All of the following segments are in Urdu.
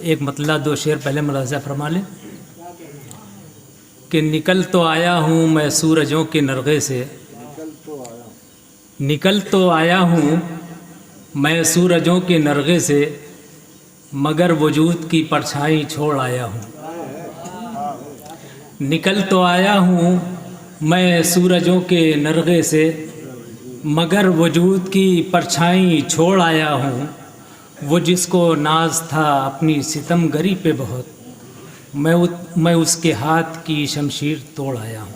ایک مطلع دو شعر پہلے ملاحظہ فرما لیں کہ نکل تو آیا ہوں میں سورجوں کے نرغے سے، نکل تو آیا ہوں میں سورجوں کے نرغے سے، مگر وجود کی پرچھائی چھوڑ آیا ہوں۔ نکل تو آیا ہوں میں سورجوں کے نرغے سے، مگر وجود کی پرچھائی چھوڑ آیا ہوں۔ وہ جس کو ناز تھا اپنی ستم گری پہ بہت، میں اس کے ہاتھ کی شمشیر توڑ آیا ہوں۔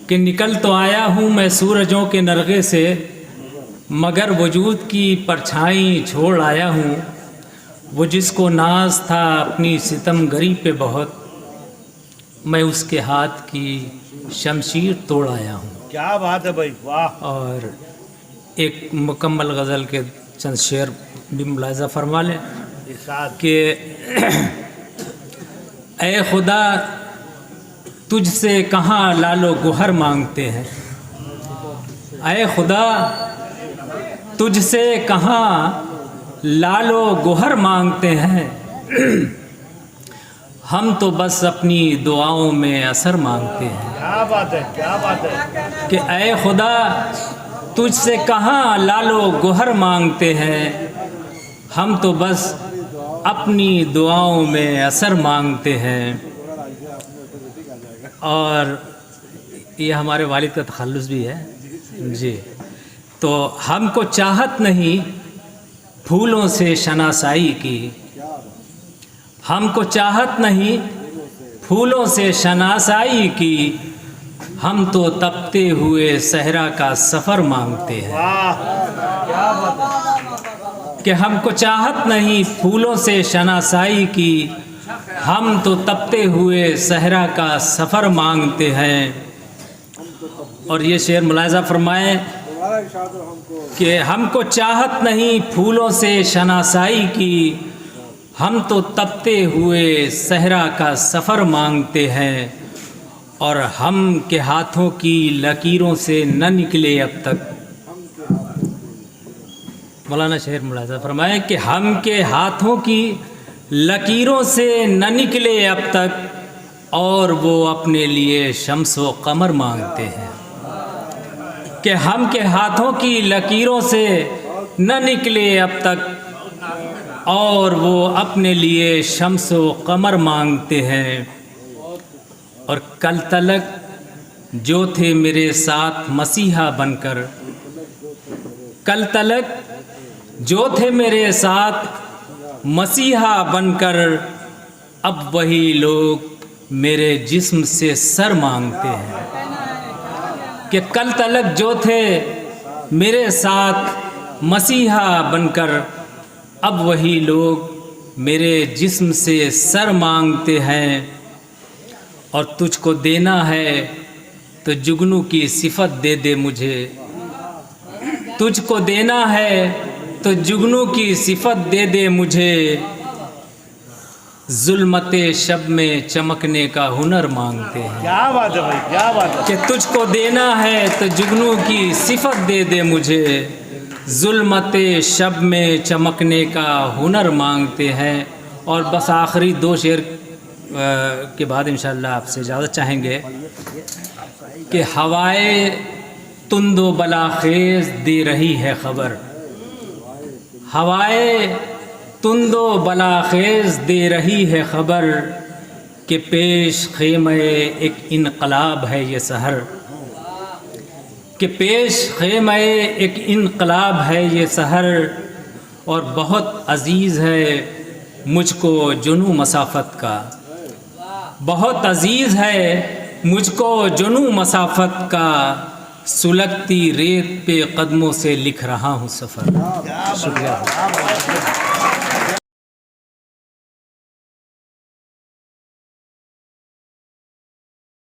کہ نکل تو آیا ہوں میں سورجوں کے نرغے سے، مگر وجود کی پرچھائی چھوڑ آیا ہوں۔ وہ جس کو ناز تھا اپنی ستم گری پہ بہت، میں اس کے ہاتھ کی شمشیر توڑ آیا ہوں۔ کیا بات ہے بھائی، واہ! اور ایک مکمل غزل کے چند شعر بھی ملاحظہ فرما لیں کہ اے خدا تجھ سے کہاں لال و گوہر مانگتے ہیں، اے خدا تجھ سے کہاں لال و گوہر مانگتے ہیں، ہم تو بس اپنی دعاؤں میں اثر مانگتے ہیں۔ کیا بات ہے، کیا بات ہے! کہ اے خدا تجھ سے کہاں لال و گوہر مانگتے ہیں، ہم تو بس اپنی دعاؤں میں اثر مانگتے ہیں۔ اور یہ ہمارے والد کا تخلص بھی ہے جی۔ تو ہم کو چاہت نہیں پھولوں سے شناسائی کی، ہم کو چاہت نہیں پھولوں سے شناسائی کی، ہم تو تپتے ہوئے صحرا کا سفر مانگتے ہیں۔ کیا بات ہے! کہ ہم کو چاہت نہیں پھولوں سے شناسائی کی، ہم تو تپتے ہوئے صحرا کا سفر مانگتے ہیں۔ اور یہ شعر ملاحظہ فرمائیں کہ ہم کو چاہت نہیں پھولوں سے شناسائی کی، ہم تو تپتے ہوئے صحرا کا سفر مانگتے ہیں، اور ہم کے ہاتھوں کی لکیروں سے نہ نکلے اب تک۔ مولانا شعر ملاحظہ فرمائے کہ ہم کے ہاتھوں کی لکیروں سے نہ نکلے اب تک، اور وہ اپنے لیے شمس و قمر مانگتے ہیں۔ کہ ہم کے ہاتھوں کی لکیروں سے نہ نکلے اب تک، اور وہ اپنے لیے شمس و قمر مانگتے ہیں۔ اور کل تلک جو تھے میرے ساتھ مسیحا بن کر، کل تلک جو تھے میرے ساتھ مسیحا بن کر، اب وہی لوگ میرے جسم سے سر مانگتے ہیں۔ کہ کل تلک جو تھے میرے ساتھ مسیحا بن کر، اب وہی لوگ میرے جسم سے سر مانگتے ہیں۔ اور تجھ کو دینا ہے تو جگنو کی صفت دے دے مجھے، تجھ کو دینا ہے تو جگنو کی صفت دے دے مجھے، ظلمت شب میں چمکنے کا ہنر مانگتے ہیں۔ کیا بات ہے بھائی، کیا بات ہے! کہ تجھ کو دینا ہے تو جگنو کی صفت دے دے مجھے، ظلمت شب میں چمکنے کا ہنر مانگتے ہیں۔ اور بس آخری دو شعر کے بعد انشاءاللہ آپ سے اجازت چاہیں گے کہ ہوائے تند و بلاخیز دے رہی ہے خبر، ہوائے تند و بلاخیز دے رہی ہے خبر، کہ پیش خیمہ ایک انقلاب ہے یہ سحر، کہ پیش خیمہ ایک انقلاب ہے یہ سحر، اور بہت عزیز ہے مجھ کو جنوں مسافت کا، بہت عزیز ہے مجھ کو جنوں مسافت کا، سلگتی ریت پہ قدموں سے لکھ رہا ہوں سفر۔ شکریہ۔